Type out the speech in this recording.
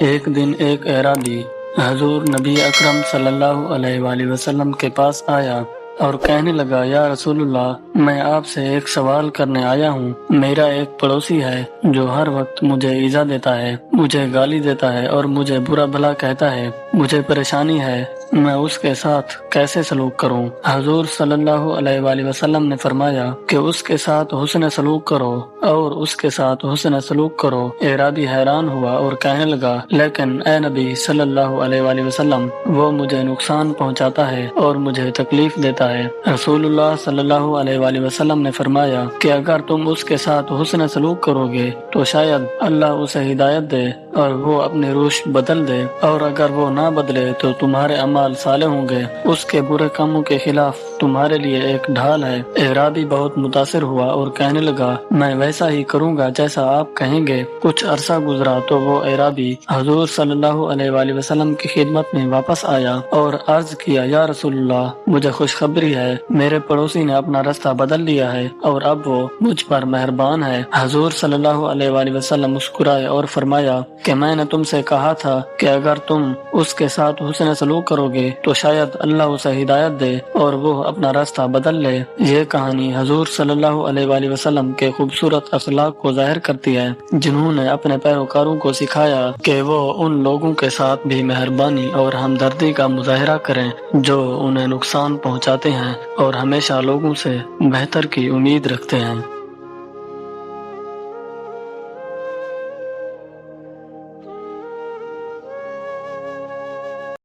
ایک دن ایک اعرابی حضور نبی اکرم صلی اللہ علیہ وآلہ وسلم کے پاس آیا اور کہنے لگا، یا رسول اللہ، میں آپ سے ایک سوال کرنے آیا ہوں۔ میرا ایک پڑوسی ہے جو ہر وقت مجھے ایذا دیتا ہے، مجھے گالی دیتا ہے اور مجھے برا بھلا کہتا ہے۔ مجھے پریشانی ہے، میں اس کے ساتھ کیسے سلوک کروں؟ حضور صلی اللہ علیہ وآلہ وسلم نے فرمایا کہ اس کے ساتھ حسن سلوک کرو اور اس کے ساتھ حسن سلوک کرو۔ اعرابی حیران ہوا اور کہنے لگا، لیکن اے نبی صلی اللہ علیہ وآلہ وسلم، وہ مجھے نقصان پہنچاتا ہے اور مجھے تکلیف دیتا ہے۔ رسول اللہ صلی اللہ علیہ وآلہ وسلم نے فرمایا کہ اگر تم اس کے ساتھ حسن سلوک کرو گے تو شاید اللہ اسے ہدایت دے اور وہ اپنی روش بدل دے، اور اگر وہ نہ بدلے تو تمہارے اعمال صالح ہوں گے، اس کے برے کاموں کے خلاف تمہارے لیے ایک ڈھال ہے۔ اعرابی بہت متاثر ہوا اور کہنے لگا، میں ویسا ہی کروں گا جیسا آپ کہیں گے۔ کچھ عرصہ گزرا تو وہ اعرابی حضور صلی اللہ علیہ وآلہ وسلم کی خدمت میں واپس آیا اور عرض کیا، یا رسول اللہ، مجھے خوشخبری ہے، میرے پڑوسی نے اپنا راستہ بدل لیا ہے اور اب وہ مجھ پر مہربان ہے۔ حضور صلی اللہ علیہ وآلہ وسلم مسکرائے اور فرمایا کہ میں نے تم سے کہا تھا کہ اگر تم اس کے ساتھ حسن سلوک کرو گے تو شاید اللہ اسے ہدایت دے اور وہ اپنا راستہ بدل لے۔ یہ کہانی حضور صلی اللہ علیہ وآلہ وسلم کے خوبصورت اخلاق کو ظاہر کرتی ہے، جنہوں نے اپنے پیروکاروں کو سکھایا کہ وہ ان لوگوں کے ساتھ بھی مہربانی اور ہمدردی کا مظاہرہ کریں جو انہیں نقصان پہنچاتے ہیں اور ہمیشہ لوگوں سے بہتر کی امید رکھتے ہیں۔